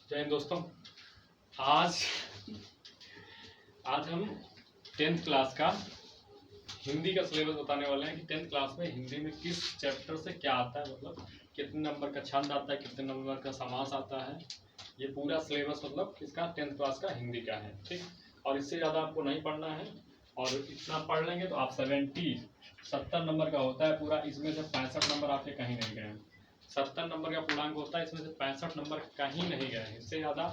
जय हिंद दोस्तों। आज हम 10th क्लास का हिंदी का सिलेबस बताने वाले हैं कि 10th क्लास में हिंदी में किस चैप्टर से क्या आता है, मतलब कितने नंबर का छंद आता है, कितने नंबर का समास आता है। ये पूरा सिलेबस मतलब किसका 10th क्लास का हिंदी का है, ठीक। और इससे ज़्यादा आपको नहीं पढ़ना है, और इतना पढ़ लेंगे तो आप 70 नंबर का होता है पूरा। इसमें से 65 नंबर आपके कहीं नहीं गए। 70 नंबर का पूर्णांक होता है, इसमें से 65 नंबर कहीं नहीं गए। इससे ज़्यादा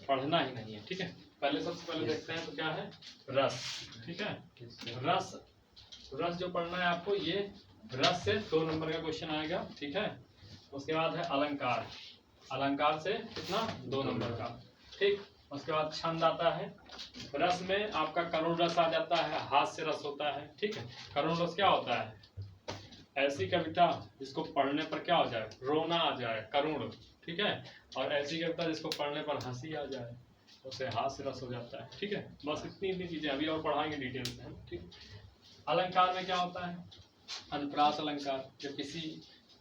पढ़ना ही नहीं है, ठीक है। पहले सबसे पहले देखते हैं तो क्या है रस, ठीक है। रस जो पढ़ना है आपको, ये रस से 2 नंबर का क्वेश्चन आएगा, ठीक है। उसके बाद है अलंकार, अलंकार से कितना 2 नंबर का, ठीक। उसके बाद छंद आता है। रस में आपका करुण रस आ जाता है, हास्य रस होता है, ठीक है। करुण रस क्या होता है? ऐसी कविता जिसको पढ़ने पर क्या हो जाए, रोना आ जाए, करुण, ठीक है। और ऐसी कविता जिसको पढ़ने पर हंसी आ जाए, उसे हास्य रस हो जाता है, ठीक है। बस इतनी चीजें अभी और पढ़ाएंगे डिटेल से हम, ठीक। अलंकार में क्या होता है? अनुप्रास अलंकार, जब किसी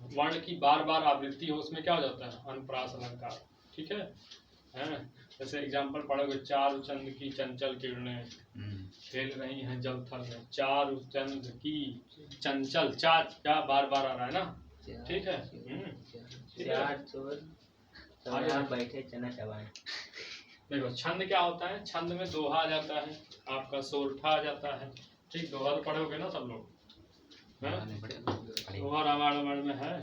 वर्ण की बार बार आवृत्ति हो उसमें क्या हो जाता है, अनुप्रास अलंकार, ठीक है। जैसे एग्जाम्पल पढ़ोगे, चारु चंद की चंचल किरणें खेल रही हैं जल थल में। चारु चंद की चंचल, चार क्या बार बार आ रहा है ना, ठीक है। बैठे चना चबाएं। देखो छंद क्या होता है, छंद में दोहा आ जाता है, आपका सोरठा आ जाता है, ठीक। दोहा तो पढ़ोगे ना सब लोग, दोहा रामायण में है।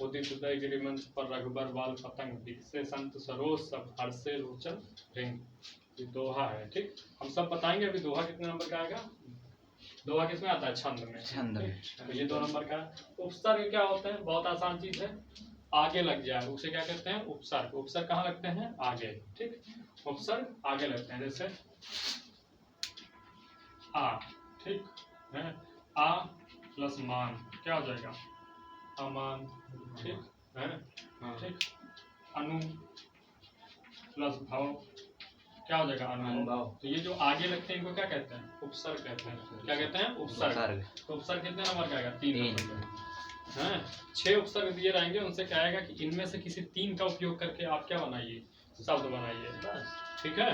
उदित उदय गिरिमंच पर रघुबर बाल पतंग, दिखसे संत सरोज सब हर्षे लोचन रिंग। ये दोहा है, ठीक। हम सब बताएंगे अभी दोहा कितने नंबर का आएगा। दोहा किसमें आता है, छंद में, तो ये 2 नंबर का। उपसर्ग क्या होते हैं, बहुत आसान चीज है, आगे लग जाए उसे क्या कहते हैं, उपसर्ग। उपसर्ग कहाँ लगते हैं, आगे, ठीक। उपसर्ग आगे लगते हैं, जैसे आ, ठीक है। आ प्लस मान क्या हो जाएगा, अमान, ठीक है, ठीक। अनु प्लस भाव क्या हो जाएगा, अनुभव। तो ये जो आगे लगते हैं इनको क्या कहते हैं, उपसर्ग कहते हैं। क्या कहते हैं, उपसर्ग। तो उपसर्ग कितने नंबर का आएगा, 3 नंबर का है। 6 उपसर्ग दिए रहेंगे, उनसे क्या आएगा कि इनमें से किसी 3 का उपयोग करके आप क्या बनाइए, शब्द बनाइए, ठीक है।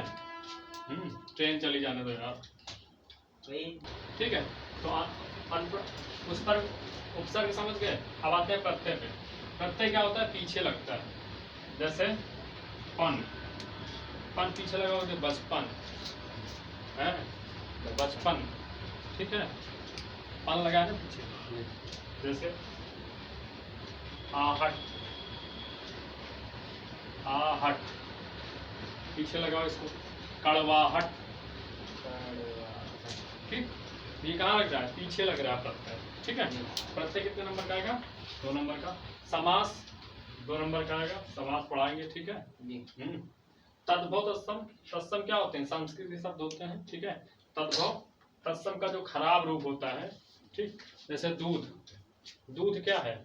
ट्रेन चली जाने दो यार, ठीक है। तो उस पर उपसर्ग समझ गए। अब आते हैं प्रत्यय पे। प्रत्यय क्या होता है, पीछे लगता है, जैसे पन, पन पीछे लगा होगा, बचपन है, बचपन, ठीक है। पन लगा है पीछे, जैसे आहट, आहट पीछे लगाओ इसको, कड़वाहट, ठीक। ये कहाँ लग रहा है, पीछे लग रहा है प्रत्यय, ठीक है। प्रत्यय कितने नंबर का आएगा, 2 नंबर का। समास 2 नंबर का आएगा, समास पढ़ाएंगे, ठीक है। तद्भव तत्सम, तत्सम क्या होते हैं, संस्कृत के शब्द होते हैं, ठीक है। तद्भव तत्सम का जो खराब रूप होता है, ठीक। जैसे दूध, दूध क्या है,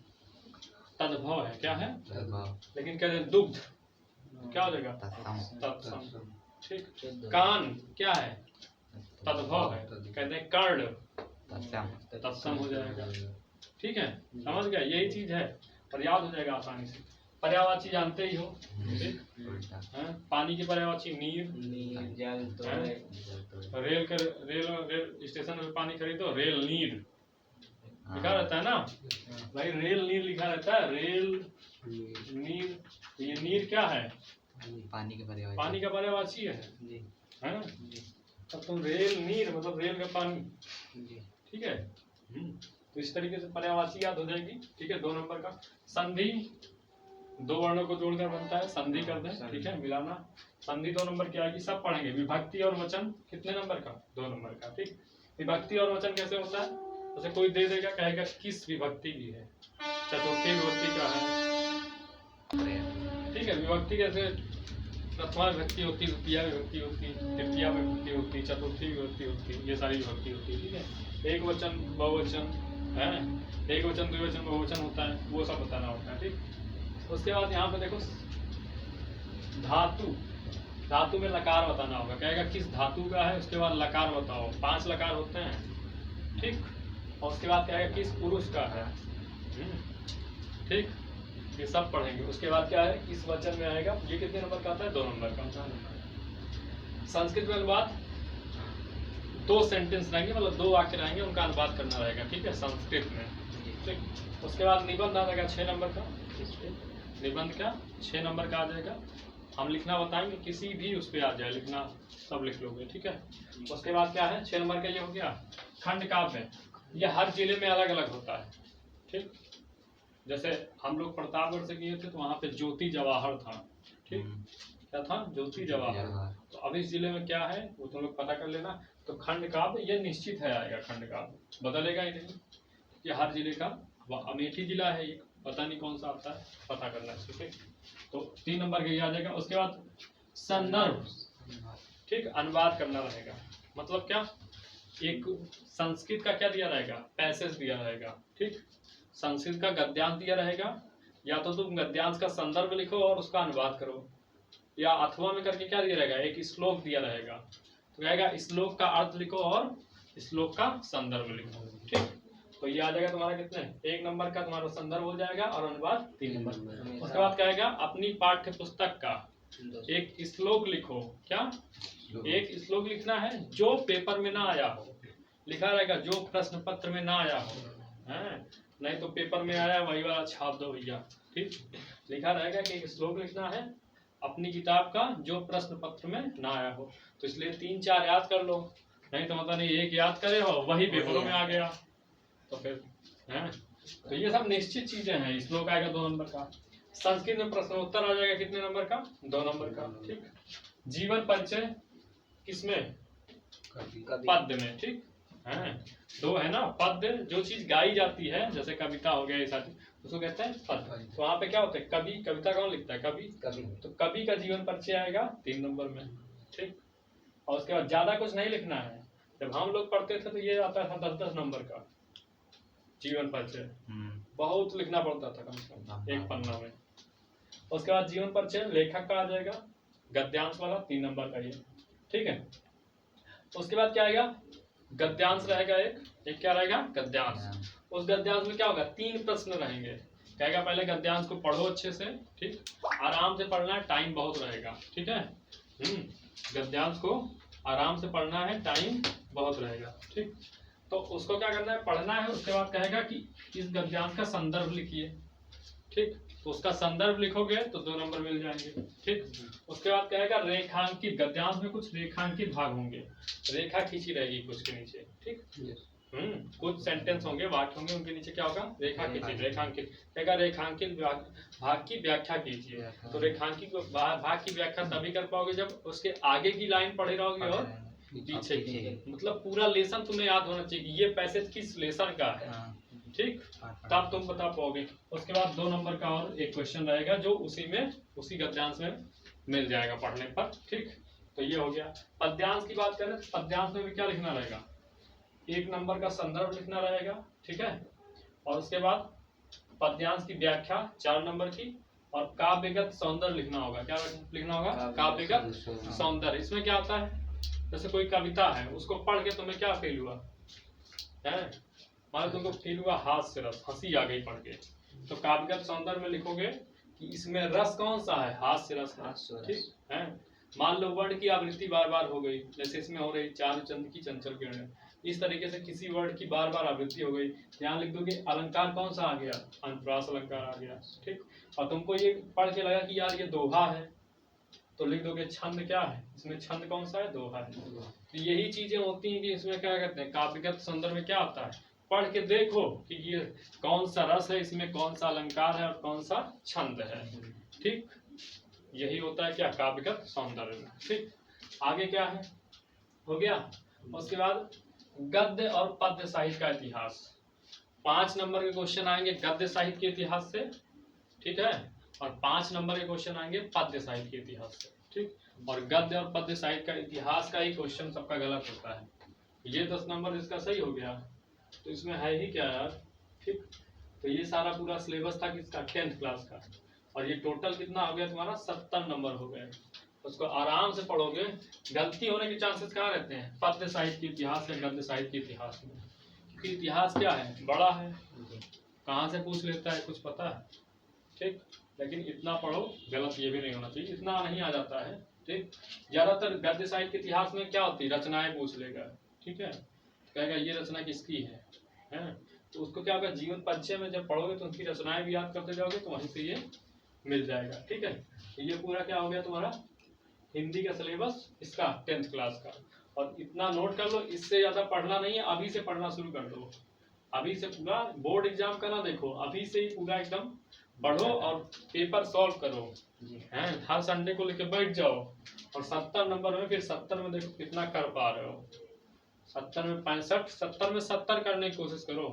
तद्भव है, क्या है, लेकिन कहते हैं दुग्ध, क्या हो जाएगा, तत्सम, ठीक। कान क्या है, तद्भव है, कहते हैं कर्ण, तत्सम हो जाएगा, ठीक है। समझ गया, यही चीज है, और याद हो जाएगा आसानी से। पर्यायवाची जानते ही हो, पानी की पर्यायवाची नीर, रेल स्टेशन में पानी खरीदो, रेल नीर लिखा रहता है ना भाई, रेल नीर लिखा रहता है, रेल नीर। ये नीर क्या है, पानी का पर्यायवाची है। तब तुम रेल नीर मतलब रेल का पानी, ठीक है। तो इस तरीके से पर्यायवाची याद हो जाएगी, ठीक है। 2 नंबर का। संधि 2 वर्णों को जोड़कर बनता है, संधि कर दें, ठीक है, मिलाना। संधि 2 नंबर की आएगी, सब पढ़ेंगे। विभक्ति और वचन कितने नंबर का, 2 नंबर का, ठीक। विभक्ति और वचन कैसे होता है, जैसे कोई दे देगा, कहेगा किस विभक्ति की है, चतुर्थी विभक्ति का है, ठीक है। विभक्ति कैसे, प्रथमा विभक्ति होती, द्वितीय विभक्ति होती, तृतीया विभक्ति होती, चतुर्थी विभक्ति होती, ये सारी विभक्ति होती है, ठीक है। एक वचन बहुवचन है, एक वचन द्विवचन बहुवचन होता है, वो सब बताना होता है, ठीक। उसके बाद यहाँ पे देखो धातु, धातु में लकार बताना होगा, कहेगा किस धातु का है, उसके बाद लकार बताओ, 5 लकार होते हैं, ठीक। और उसके बाद कहेगा किस पुरुष का है, ठीक। ये सब पढ़ेंगे। उसके बाद क्या है, इस वचन में आएगा, ये कितने नंबर का आता है, 2 नंबर का। संस्कृत में अनुवाद 2 सेंटेंस रहेंगे, मतलब 2 वाक्य रहेंगे, उनका अनुवाद करना रहेगा, ठीक है, संस्कृत में, ठीक। उसके बाद निबंध आ जाएगा 6 नंबर का, निबंध का 6 नंबर का आ जाएगा। हम लिखना बताएंगे, किसी भी उस पर आ जाए, लिखना सब लिख लोगे, ठीक है। उसके बाद क्या है, 6 नंबर का ये हो गया खंड काव्य। ये हर जिले में अलग अलग होता है, ठीक। जैसे हम लोग प्रतापगढ़ से गए थे तो वहाँ पे ज्योति जवाहर था, ठीक, क्या था, ज्योति जवाहर। तो अब इस जिले में क्या है वो तुम लोग पता कर लेना। तो खंड काव्य ये निश्चित है आएगा, खंड काव्य बदलेगा ही नहीं, ये हर जिले का। अमेठी जिला है ये, पता नहीं कौन सा आता है, पता करना है, ठीक है। तो 3 नंबर का ये आ जाएगा। उसके बाद संदर्भ, ठीक, अनुवाद करना रहेगा। मतलब क्या, एक संस्कृत का क्या दिया रहेगा, पैसेज दिया रहेगा, ठीक। संस्कृत का गद्यांश दिया रहेगा, या तो तुम गद्यांश का संदर्भ लिखो और उसका अनुवाद करो, या अथवा में करके क्या दिया रहेगा, एक श्लोक दिया रहेगा, तो कहेगा श्लोक का अर्थ लिखो और श्लोक का संदर्भ लिखो, ठीक। तो ये आ जाएगा तुम्हारा कितने, 1 नंबर का तुम्हारा संदर्भ हो जाएगा और अनुवाद 3 नंबर। उसके बाद कहेगा अपनी पाठ्य पुस्तक का एक श्लोक लिखो, क्या, एक श्लोक लिखना है जो पेपर में ना आया हो, लिखा रहेगा जो प्रश्न पत्र में ना आया हो, है नहीं तो पेपर में आया वही वाला छाप दो भैया, ठीक। लिखा रहेगा कि एक श्लोक लिखना है अपनी किताब का जो प्रश्न पत्र में ना आया हो। तो इसलिए 3-4 याद कर लो, नहीं तो मतलब नहीं एक याद करे हो वही पेपरों में आ गया तो फिर है। तो ये सब निश्चित चीजें हैं। श्लोक आएगा 2 नंबर का। संस्कृत में प्रश्नोत्तर आ जाएगा कितने नंबर का, 2 नंबर का, ठीक। जीवन परिचय किसमें, पद्य में, ठीक है। 2 है ना, पद्य जो चीज गाई जाती है, जैसे कविता हो गया ये सारी, उसको कहते हैं पद्य। तो वहाँ पे क्या होता है, कवि, कविता कौन लिखता है, कवि, तो कवि का जीवन परिचय आएगा 3 नंबर में, ठीक। और उसके बाद ज्यादा कुछ नहीं लिखना है। जब हम लोग पढ़ते थे तो ये आता था 10-10 नंबर का जीवन परिचय, बहुत लिखना पड़ता था कम से कम 1 पन्ना में। उसके बाद जीवन परिचय लेखक का आ जाएगा, गद्यांश वाला 3 नंबर का ये, ठीक है। उसके बाद क्या आएगा, गद्यांश रहेगा, एक क्या रहेगा, गद्यांश। उस गद्यांश में क्या होगा, 3 प्रश्न रहेंगे। कहेगा पहले गद्यांश को पढ़ो अच्छे से, ठीक, आराम से पढ़ना है, टाइम बहुत रहेगा, ठीक है। गद्यांश को आराम से पढ़ना है, टाइम बहुत रहेगा, ठीक। तो उसको क्या करना है, पढ़ना है। उसके बाद कहेगा कि इस गद्यांश का संदर्भ लिखिए, ठीक। तो उसका संदर्भ लिखोगे तो 2 नंबर मिल जाएंगे, ठीक। उसके बाद कहेगा रेखांकित, गद्यांश में कुछ रेखांकित भाग होंगे, रेखा खींची रहेगी कुछ के नीचे, ठीक। कुछ सेंटेंस होंगे, वाक्य होंगे, उनके नीचे क्या होगा, रेखा खींची, रेखांकित। कहेगा रेखांकित भाग की व्याख्या कीजिए। तो रेखांकित भाग की व्याख्या तभी कर पाओगे जब उसके आगे की लाइन पढ़े रहोगे और पीछे की, मतलब पूरा लेसन तुम्हें याद होना चाहिए कि ये पैसेज किस लेसन का है, ठीक, तब तुम बता पाओगे। उसके बाद 2 नंबर का और एक क्वेश्चन रहेगा जो उसी गद्यांश में मिल जाएगा पढ़ने पर, ठीक। तो ये हो गया। पद्यांश की बात करें तो पद्यांश में भी क्या लिखना रहेगा, 1 नंबर का संदर्भ लिखना रहेगा, ठीक है। और उसके बाद पद्यांश की व्याख्या 4 नंबर की, और काव्यगत सौंदर्य लिखना होगा। क्या लिखना होगा, काव्यगत सौंदर्य। इसमें क्या आता है, जैसे कोई कविता है उसको पढ़ के तुम्हें क्या फील हुआ है, मान लो तुमको फील हुआ हास्य रस, हंसी आ गई पढ़ के, तो काव्यगत सौंदर्य में लिखोगे कि इसमें रस कौन सा है, हास्य रस, ठीक है। मान लो वर्ण की आवृत्ति बार बार हो गई, जैसे इसमें हो रही चांद चंद की चंचल किरणें, इस तरीके से किसी वर्ड की बार बार आवृत्ति हो गई, यहाँ लिख दोगे अलंकार कौन सा आ गया, अनुप्रास अलंकार आ गया, ठीक। और तुमको ये पढ़ के लगा कि यार ये दोहा है, तो लिख दोगे छंद क्या है, इसमें छंद कौन सा है, दोहा है। तो यही चीजें होती हैं कि इसमें क्या कहते हैं, काव्यगत संदर्भ में क्या होता है, पढ़ के देखो कि ये कौन सा रस है, इसमें कौन सा अलंकार है और कौन सा छंद है, ठीक। यही होता है क्या, काव्यगत सौंदर्य में, ठीक। आगे क्या है, हो गया। उसके बाद गद्य और पद्य साहित्य का इतिहास, 5 नंबर के क्वेश्चन आएंगे गद्य साहित्य के इतिहास से, ठीक है। और 5 नंबर के क्वेश्चन आएंगे पद्य साहित्य के इतिहास से, ठीक। और गद्य और पद्य साहित्य का इतिहास का ही क्वेश्चन सबका गलत होता है। ये 10 नंबर इसका सही हो गया, तो इसमें है ही क्या यार, ठीक। तो ये सारा पूरा सिलेबस था किसका, 10th क्लास का, और ये टोटल कितना हो गया तुम्हारा, 70 नंबर हो गए। उसको आराम से पढ़ोगे, गलती होने के चांसेस कहाँ रहते हैं, पद्य साहित्य के इतिहास या गद्य साहित्य के इतिहास में, क्योंकि इतिहास क्या है, बड़ा है, कहाँ से पूछ लेता है कुछ पता है, ठीक। लेकिन इतना पढ़ो, गलत ये भी नहीं होना चाहिए, इतना नहीं आ जाता है। ठीक, ज्यादातर गद्य साहित्य के इतिहास में क्या होती है, रचनाएं पूछ लेगा। ठीक है, कहेगा ये रचना किसकी है? तो उसको क्या होगा, जीवन परिचय में जब पढ़ोगे तो उनकी रचनाएं भी याद करते जाओगे तो वहीं से ये मिल जाएगा। ठीक है, तो ये पूरा क्या हो गया तुम्हारा हिंदी का सिलेबस इसका 10th क्लास का। और इतना नोट कर लो, इससे ज्यादा पढ़ना नहीं है, अभी से पढ़ना शुरू कर दो। अभी से पूरा बोर्ड एग्जाम का ना देखो, अभी से ही पूरा एकदम पढ़ो और पेपर सॉल्व करो। हैं, हर संडे को लेके बैठ जाओ और 70 नंबर में, फिर 70 में देखो कितना कर पा रहे हो। 70 में 65, 70 में 70 करने की कोशिश करो।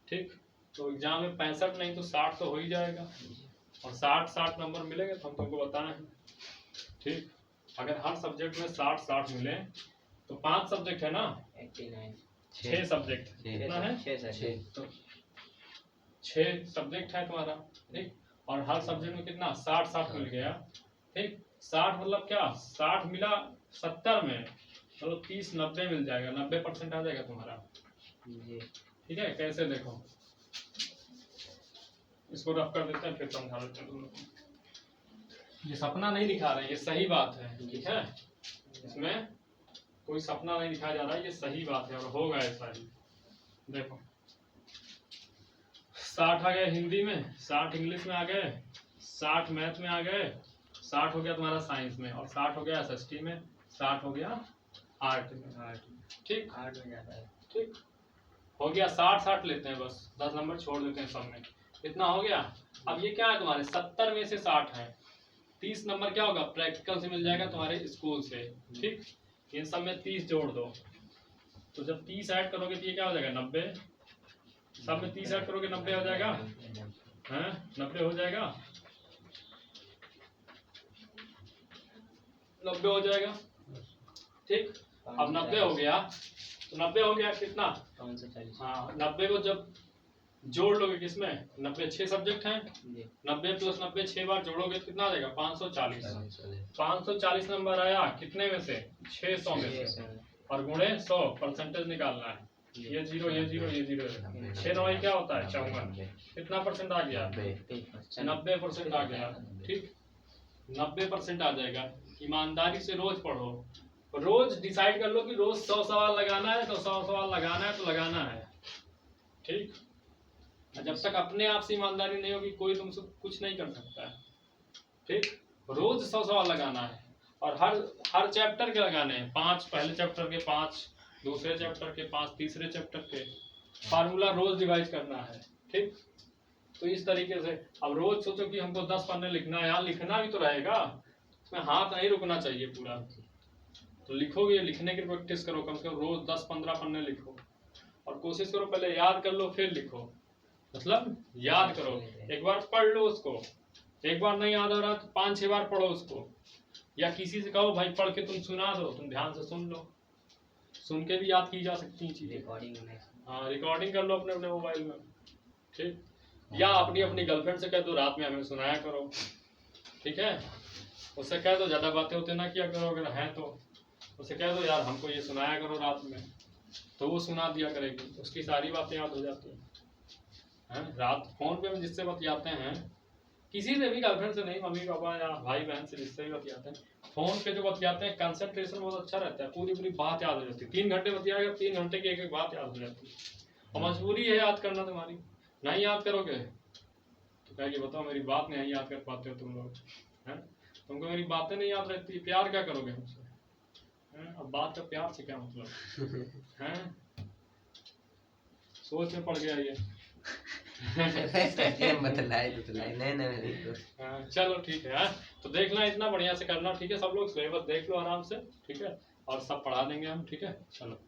ठीक, तो एग्जाम में 65 नहीं तो 60 तो हो ही जाएगा, और 60 नंबर मिलेंगे तो हम तुमको बताए हैं। ठीक, अगर हर सब्जेक्ट में 60 मिले तो 5 सब्जेक्ट है ना, 6 सब्जेक्ट कितना है, 6 सब्जेक्ट है तुम्हारा। ठीक, और हर सब्जेक्ट में कितना 60 मिल गया। ठीक, 60 मतलब क्या, 60 मिला 70 में, चलो 30 90 मिल जाएगा, 90% आ जाएगा तुम्हारा। ठीक है, कैसे देखो, इसको रफ कर देते हैं फिर समझा देते हैं तुम लोग को। ये सपना नहीं दिखा रहे हैं, ये सही बात है। ठीक है, इसमें कोई सपना नहीं दिखाया जा रहा है, ये सही बात है और होगा ऐसा ही। देखो 60 आ गए हिंदी में, 60 इंग्लिश में आ गए, 60 मैथ में आ गए, 60 हो गया तुम्हारा साइंस में, और 60 हो गया SST में, 60 हो गया आर्ट में। ठीक, आर्ट में जाता है। ठीक, हो गया 60 लेते हैं बस, 10 नंबर छोड़ देते हैं सब में, इतना हो गया। अब ये क्या है तुम्हारे 70 में से 60 है, 30 नंबर क्या होगा प्रैक्टिकल से मिल जाएगा तुम्हारे स्कूल से। ठीक, इन सब में 30 जोड़ दो, तो जब 30 ऐड करोगे तो ये क्या हो जाएगा 90, सब में 30 ऐड करोगे 90 हो जाएगा, हैं 90 हो जाएगा, 90 हो जाएगा। ठीक, अब 90 हो गया तो 90 हो गया कितना, 540। हाँ 90 को जब जोड़ लोगे किसमें, 90 6 सब्जेक्ट हैं, 90 + 90 6 बार जोड़ोगे तो कितना आ जाएगा 540। 540 नंबर आया कितने में से, 600 में से, और गुणे 100 परसेंटेज निकालना है। ये 0 ये 0 ये 0, 6 9 क्या होता है 54, कितना परसेंट आ गया 90% आ गया। ठीक, 90% आ जाएगा। ईमानदारी से रोज पढ़ो, रोज डिसाइड कर लो कि रोज 100 सवाल लगाना है तो 100 सवाल लगाना है तो लगाना है। ठीक, जब तक अपने आप से ईमानदारी नहीं होगी कोई तुमसे कुछ नहीं कर सकता है। ठीक, रोज 100 सवाल लगाना है, और हर चैप्टर के लगाने हैं, 5 पहले चैप्टर के, 5 दूसरे चैप्टर के, 5 तीसरे चैप्टर के, फार्मूला रोज रिवाइज करना है। ठीक, तो इस तरीके से अब रोज सोचो कि हमको 10 पन्ने लिखना है, यहाँ लिखना भी तो रहेगा, इसमें हाथ नहीं रुकना चाहिए पूरा, तो लिखोगे, लिखने की प्रैक्टिस करो, कम से कम रोज 10-15 पन्ने लिखो, और कोशिश करो पहले याद कर लो फिर लिखो, मतलब याद करो, एक बार पढ़ लो उसको, एक बार नहीं याद हो रहा तो 5-6 बार पढ़ो उसको, या किसी से कहो भाई पढ़ के तुम सुना दो, तुम ध्यान से सुन लो, सुन के भी याद की जा सकती हैं चीजें। हाँ, रिकॉर्डिंग कर लो अपने अपने मोबाइल में। ठीक, या अपनी अपनी गर्लफ्रेंड से कह दो रात में हमें सुनाया करो। ठीक है, उससे कह दो, ज्यादा बातें होते ना किया करो, अगर है तो उससे कह दो यार हमको ये सुनाया करो रात में, तो वो सुना दिया करेगी, उसकी सारी बातें याद हो जाती हैं। रात फोन पे जिससे बतियाते हैं, किसी से भी, गर्लफ्रेंड से नहीं, मम्मी पापा या भाई बहन से जिससे भी बतियाते हैं, फोन पे जो बतियाते हैं कंसंट्रेशन बहुत अच्छा रहता है, पूरी बात याद हो जाती है। 3 घंटे बतियाएगा, 3 घंटे की एक बात याद हो जाती है, और मजबूरी है याद करना तुम्हारी, नहीं याद करोगे तो कहेगी बताओ मेरी बात नहीं याद कर पाते हो तुम लोग, हैं तुमको मेरी बातें नहीं याद रहती, प्यार क्या करोगे हमसे, हैं? अब बात का प्यार से क्या मतलब हैं, सोच में पड़ गया ये। चलो ठीक है, तो देखना इतना बढ़िया से करना। ठीक है, सब लोग सिलेबस देख लो आराम से। ठीक है, और सब पढ़ा देंगे हम। ठीक है, चलो।